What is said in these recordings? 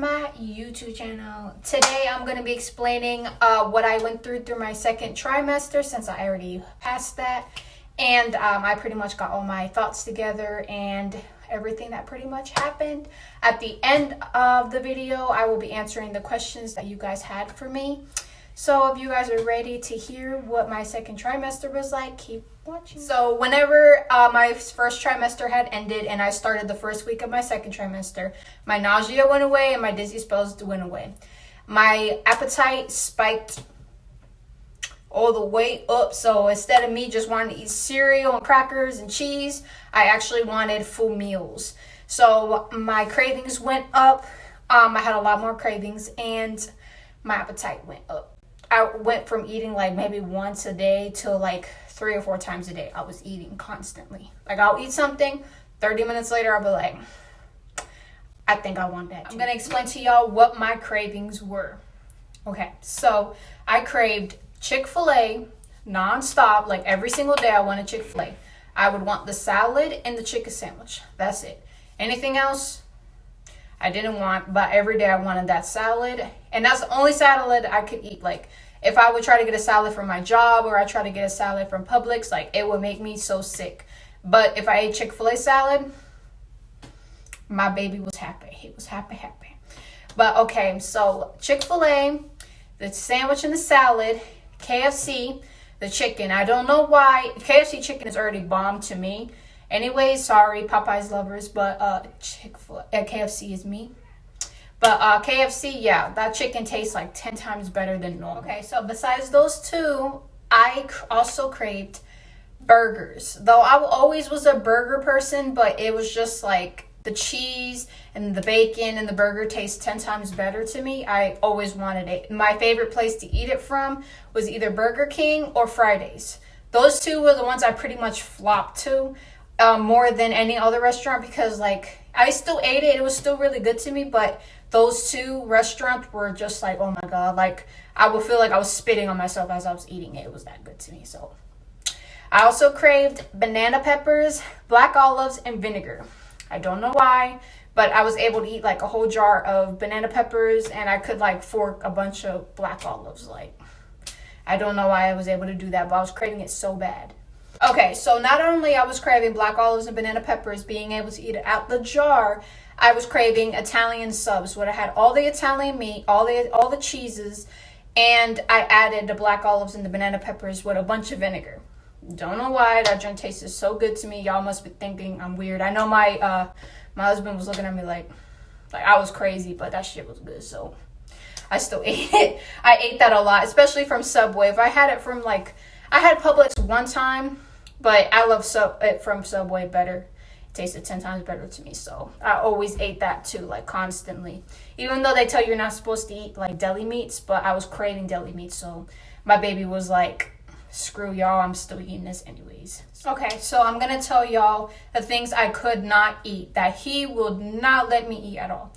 my YouTube channel. Today I'm going to be explaining what I went through my second trimester, since I already passed that, and I pretty much got all my thoughts together and everything that pretty much happened. At the end of the video, I will be answering the questions that you guys had for me. So if you guys are ready to hear what my second trimester was like, keep watching. So whenever my first trimester had ended and I started the first week of my second trimester, my nausea went away and my dizzy spells went away. My appetite spiked all the way up. So instead of me just wanting to eat cereal and crackers and cheese, I actually wanted full meals. So my cravings went up. I had a lot more cravings and my appetite went up. I went from eating like maybe once a day to like 3 or 4 times a day. I was eating constantly. Like I'll eat something, 30 minutes later I'll be like, I think I want that too. I'm gonna explain to y'all what my cravings were. Okay, so I craved Chick-fil-A non-stop. Like every single day I wanted Chick-fil-A. I would want the salad and the chicken sandwich. That's it. Anything else I didn't want, but every day I wanted that salad. And that's the only salad I could eat. Like if I would try to get a salad from my job or I try to get a salad from Publix, like it would make me so sick. But if I ate Chick-fil-A salad, my baby was happy. He was happy. But okay, so Chick-fil-A, the sandwich and the salad, KFC, the chicken. I don't know why. KFC chicken is already bomb to me. Anyway, sorry, Popeyes lovers, but KFC is me. But KFC, yeah, that chicken tastes like 10 times better than normal. Okay, so besides those two, I also craved burgers. Though I always was a burger person, but it was just like the cheese and the bacon and the burger tastes 10 times better to me. I always wanted it. My favorite place to eat it from was either Burger King or Fridays. Those two were the ones I pretty much flopped to. More than any other restaurant, because like I still ate it. It was still really good to me, but those two restaurants were just like, oh my god, like I would feel like I was spitting on myself as I was eating it. It was that good to me. So I also craved banana peppers, black olives, and vinegar. I don't know why, but I was able to eat like a whole jar of banana peppers and I could like fork a bunch of black olives. Like I don't know why I was able to do that, but I was craving it so bad. Okay, so not only I was craving black olives and banana peppers, being able to eat it out the jar, I was craving Italian subs, where I had all the Italian meat, all the cheeses, and I added the black olives and the banana peppers with a bunch of vinegar. Don't know why, that drink tasted so good to me. Y'all must be thinking I'm weird. I know my husband was looking at me like I was crazy, but that shit was good, so I still ate it. I ate that a lot, especially from Subway. If I had it from I had Publix one time, but I love it from Subway better. It tasted 10 times better to me. So I always ate that too, like constantly. Even though they tell you you're not supposed to eat like deli meats, but I was craving deli meat. So my baby was like, screw y'all, I'm still eating this anyways. Okay, so I'm going to tell y'all the things I could not eat that he would not let me eat at all.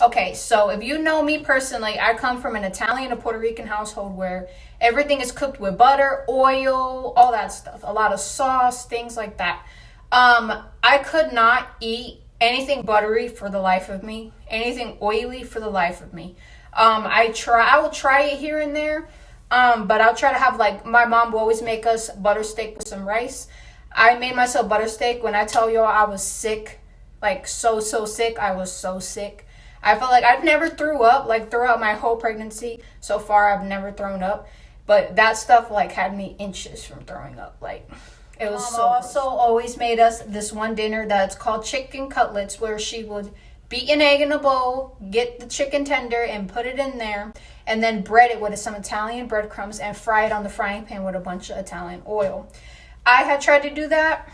Okay, so if you know me personally, I come from an Italian and Puerto Rican household where everything is cooked with butter, oil, all that stuff. A lot of sauce, things like that. I could not eat anything buttery for the life of me. Anything oily for the life of me. I will try it here and there. But I'll try to have like, my mom will always make us butter steak with some rice. I made myself butter steak. When I tell y'all I was sick, like so sick, I was so sick. I felt like I've never threw up, like throughout my whole pregnancy. So far, I've never thrown up. But that stuff like had me inches from throwing up. Like it was so also gross. Always made us this one dinner that's called chicken cutlets, where she would beat an egg in a bowl, get the chicken tender and put it in there, and then bread it with some Italian breadcrumbs and fry it on the frying pan with a bunch of Italian oil. I had tried to do that.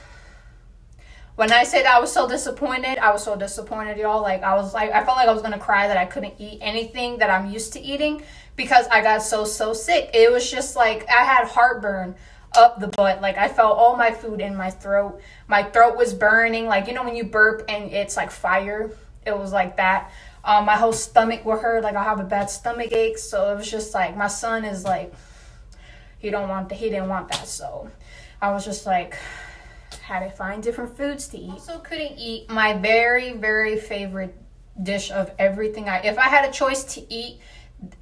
When I say that I was so disappointed, y'all. Like I felt like I was gonna cry that I couldn't eat anything that I'm used to eating because I got so sick. It was just like I had heartburn up the butt. Like I felt all my food in my throat. My throat was burning. Like, you know when you burp and it's like fire? It was like that. My whole stomach would hurt. Like I have a bad stomach ache. So it was just like, my son is like, he didn't want that. So I was just like, had to find different foods to eat. Also couldn't eat my very, very favorite dish of everything. If I had a choice to eat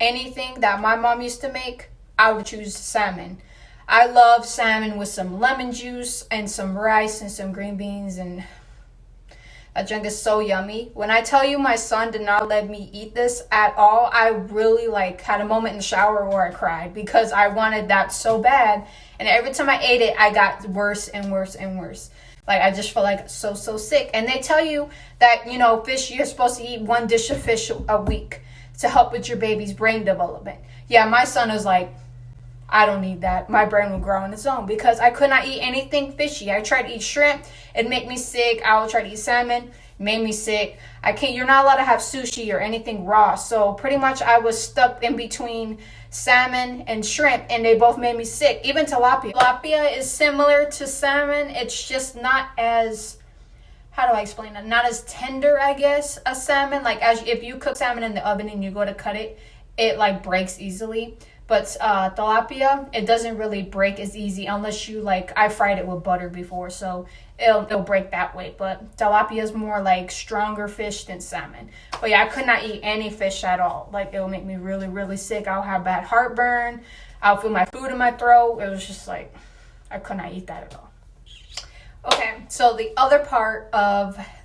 anything that my mom used to make, I would choose salmon. I love salmon with some lemon juice and some rice and some green beans, and that junk is so yummy. When I tell you my son did not let me eat this at all, I really had a moment in the shower where I cried because I wanted that so bad. And every time I ate it, I got worse and worse and worse. I just felt like so sick. And they tell you that, fish, you're supposed to eat 1 dish of fish a week to help with your baby's brain development. Yeah, my son was like, I don't need that. My brain will grow on its own because I could not eat anything fishy. I tried to eat shrimp. It'd make me sick. I would try to eat salmon. It made me sick. You're not allowed to have sushi or anything raw. So pretty much I was stuck in between salmon and shrimp, and they both made me sick. Even tilapia. Tilapia is similar to salmon. It's just not as, how do I explain that? Not as tender, I guess, as salmon. If you cook salmon in the oven and you go to cut it, it breaks easily. But tilapia, it doesn't really break as easy unless you I fried it with butter before, so it'll break that way. But tilapia is more stronger fish than salmon. But yeah, I could not eat any fish at all. It'll make me really, really sick. I'll have bad heartburn. I'll feel my food in my throat. It was just I could not eat that at all. Okay, so the other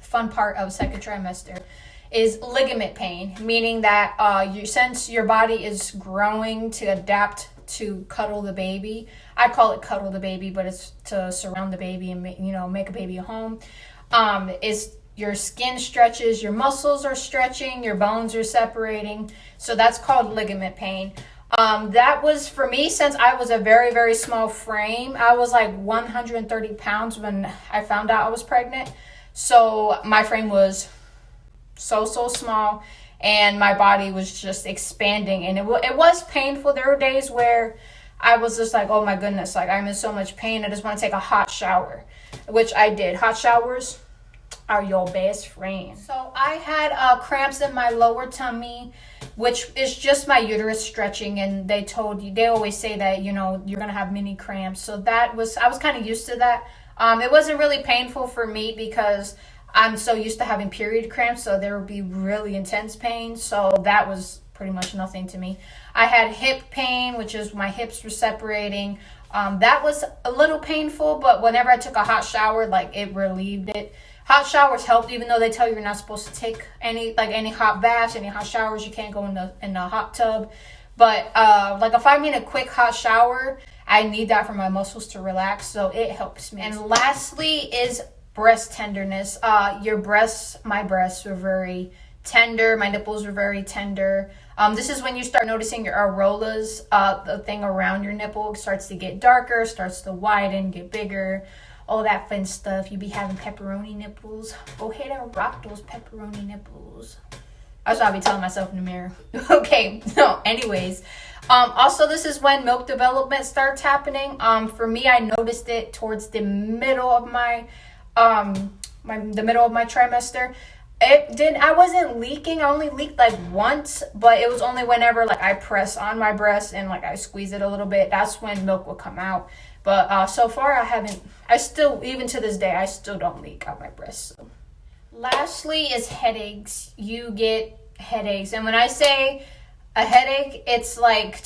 fun part of second trimester is ligament pain, meaning that since your body is growing to adapt to cuddle the baby. I call it cuddle the baby, but it's to surround the baby and make a baby a home. Is your skin stretches, your muscles are stretching, your bones are separating. So that's called ligament pain. That was for me, since I was a very, very small frame. I was 130 pounds when I found out I was pregnant. So my frame was so small, and my body was just expanding, and it was painful. There were days where I was just oh my goodness, I'm in so much pain. I just want to take a hot shower, which I did. Hot showers are your best friend. So I had cramps in my lower tummy, which is just my uterus stretching, and they always say that you're gonna have mini cramps. So I was kind of used to that. It wasn't really painful for me because I'm so used to having period cramps, so there would be really intense pain. So that was pretty much nothing to me. I had hip pain, which is my hips were separating. That was a little painful, but whenever I took a hot shower, it relieved it. Hot showers helped, even though they tell you you're not supposed to take any hot baths, any hot showers. You can't go in the hot tub. But a 5-minute quick hot shower, I need that for my muscles to relax, so it helps me. And lastly is breast tenderness. My breasts were very tender. My nipples were very tender. This is when you start noticing your areolas, the thing around your nipple starts to get darker, starts to widen, get bigger, all that fun stuff. You be having pepperoni nipples. Go ahead and rock those pepperoni nipples. That's what I'll be telling myself in the mirror. Okay, so anyways. Also, this is when milk development starts happening. For me, I noticed it towards the middle of my trimester. I wasn't leaking. I only leaked once, but it was only whenever I press on my breast and I squeeze it a little bit. That's when milk will come out. But so far even to this day, I still don't leak out my breast. So. Lastly is headaches. You get headaches, and when I say a headache, it's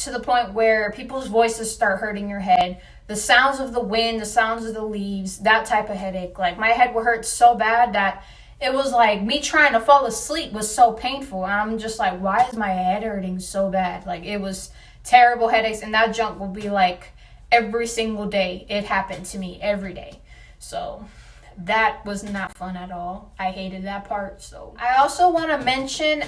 to the point where people's voices start hurting your head. The sounds of the wind, the sounds of the leaves, that type of headache. My head would hurt so bad that it was me trying to fall asleep was so painful. And I'm just why is my head hurting so bad? It was terrible headaches, and that junk will be every single day. It happened to me every day. So that was not fun at all. I hated that part. So I also want to mention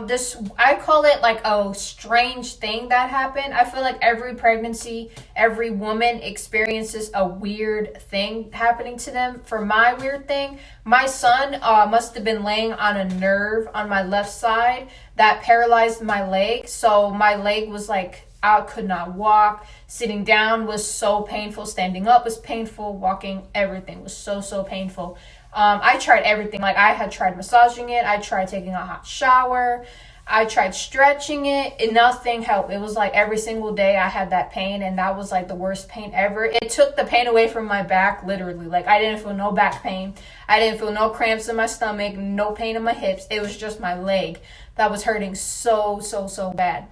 this, I call it a strange thing that happened. I feel every pregnancy, every woman experiences a weird thing happening to them. For my weird thing, my son must have been laying on a nerve on my left side that paralyzed my leg. So my leg was I could not walk. Sitting down was so painful. Standing up was painful. Walking, everything was so painful. I tried everything. I had tried massaging it. I tried taking a hot shower. I tried stretching it and nothing helped. It was like every single day I had that pain, and that was like the worst pain ever. It took the pain away from my back, literally. Like, I didn't feel no back pain. I didn't feel no cramps in my stomach, no pain in my hips. It was just my leg that was hurting so bad.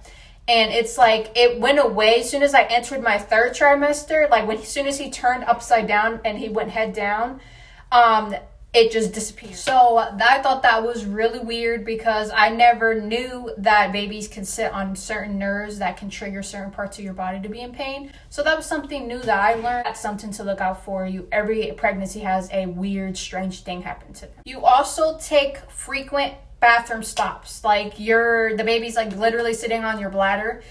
And it's like it went away as soon as I entered my third trimester. Like, as soon as he turned upside down and he went head down, it just disappeared. So I thought that was really weird because I never knew that babies can sit on certain nerves that can trigger certain parts of your body to be in pain. So that was something new that I learned. That's something to look out for. Every pregnancy has a weird, strange thing happen to them. You also take frequent bathroom stops. Like, the baby's like literally sitting on your bladder.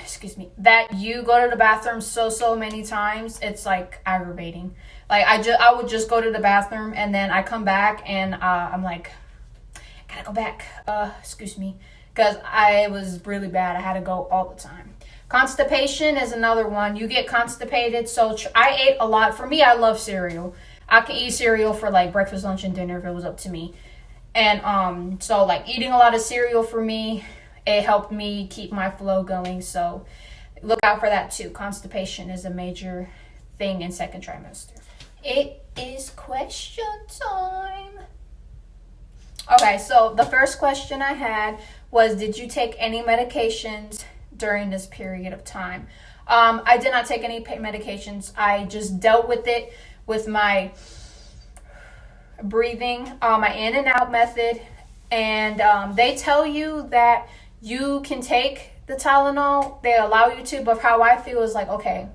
Excuse me. That you go to the bathroom so many times, it's like aggravating. Like, I would just go to the bathroom and then I come back and I'm like, gotta go back. Excuse me. Because I was really bad. I had to go all the time. Constipation is another one. You get constipated. So I ate a lot. For me, I love cereal. I can eat cereal for like breakfast, lunch, and dinner if it was up to me. And so like eating a lot of cereal for me, it helped me keep my flow going. So look out for that too. Constipation is a major thing in second trimester. It is question time. Okay, so the first question I had was, did you take any medications during this period of time? I did not take any medications. I just dealt with it with my breathing, my in and out method. And they tell you that you can take the Tylenol. They allow you to, but how I feel is like, okay,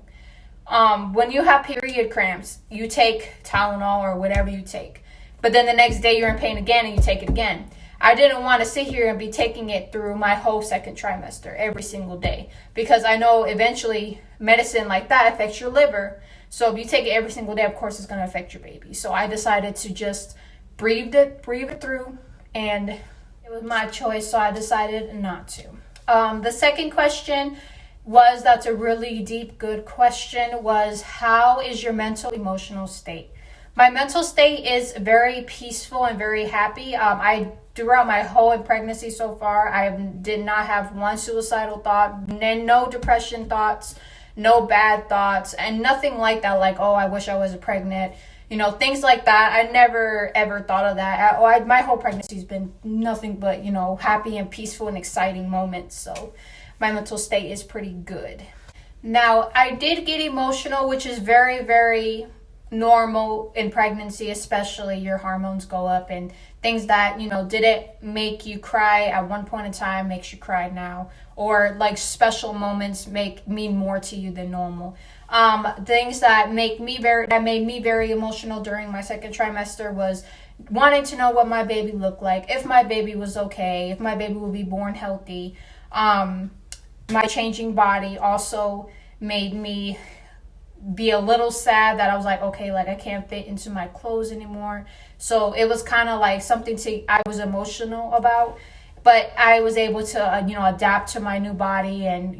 when you have period cramps, you take Tylenol or whatever you take. But then the next day you're in pain again and you take it again. I didn't want to sit here and be taking it through my whole second trimester every single day, because I know eventually medicine like that affects your liver. So if you take it every single day, of course it's going to affect your baby. So I decided to just breathe it through, and it was my choice, so I decided not to. The second question was, that's a really deep, good question, was how is your mental, emotional state? My mental state is very peaceful and very happy. Throughout my whole pregnancy so far, I did not have one suicidal thought, no depression thoughts, no bad thoughts, and nothing like that, like, oh, I wish I wasn't pregnant. You know, things like that. I never, ever thought of that. My whole pregnancy has been nothing but, happy and peaceful and exciting moments. So my mental state is pretty good. Now, I did get emotional, which is very, very normal in pregnancy, especially. Your hormones go up, and things that, didn't make you cry at one point in time makes you cry now. Or like special moments mean more to you than normal. Things that made me very emotional during my second trimester was wanting to know what my baby looked like, if my baby was okay, if my baby would be born healthy. My changing body also made me be a little sad that I was like, okay, like I can't fit into my clothes anymore. So it was kind of like something I was emotional about. But I was able to, adapt to my new body and,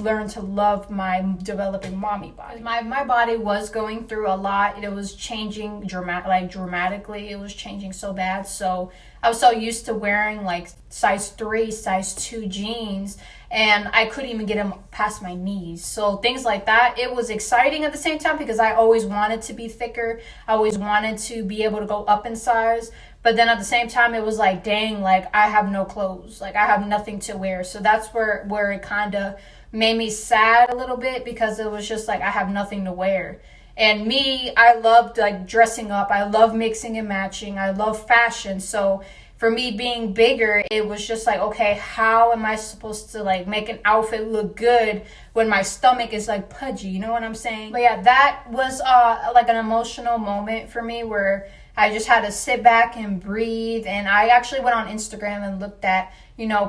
learn to love my developing mommy body. My body was going through a lot. It was changing dramatically. It was changing so bad. So I was so used to wearing like size 3, size 2 jeans, and I couldn't even get them past my knees. So things like that, it was exciting at the same time because I always wanted to be thicker. I always wanted to be able to go up in size. But then at the same time, it was like, dang, like I have no clothes. Like I have nothing to wear. So that's where it kind of made me sad a little bit, because it was just like I have nothing to wear. And me, I loved like dressing up. I love mixing and matching. I love fashion. So for me being bigger, it was just like, okay, how am I supposed to like make an outfit look good when my stomach is like pudgy? You know what I'm saying? But yeah, that was like an emotional moment for me where I just had to sit back and breathe. And I actually went on Instagram and looked at,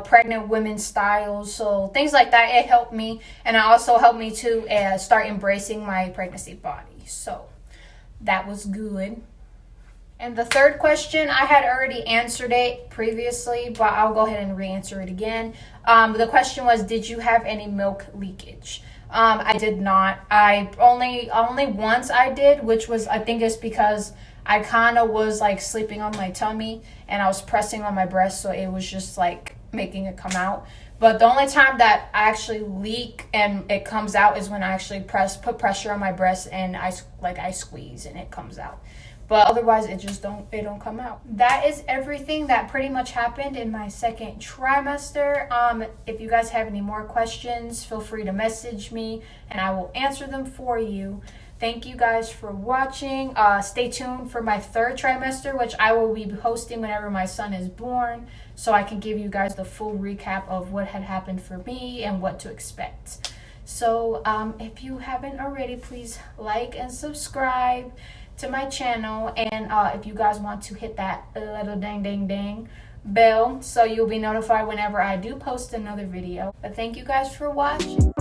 pregnant women's styles. So things like that, it helped me. And it also helped me to start embracing my pregnancy body. So that was good. And the third question, I had already answered it previously, but I'll go ahead and re-answer it again. The question was, did you have any milk leakage? I did not. I only once I did, which was, I think it's because I kind of was like sleeping on my tummy and I was pressing on my breast, so it was just like making it come out. But the only time that I actually leak and it comes out is when I actually put pressure on my breast and I squeeze and it comes out. But otherwise it don't come out. That is everything that pretty much happened in my second trimester. If you guys have any more questions, feel free to message me and I will answer them for you. Thank you guys for watching. Stay tuned for my third trimester, which I will be posting whenever my son is born, so I can give you guys the full recap of what had happened for me and what to expect. So if you haven't already, please like and subscribe to my channel, and if you guys want to hit that little ding bell so you'll be notified whenever I do post another video. But thank you guys for watching.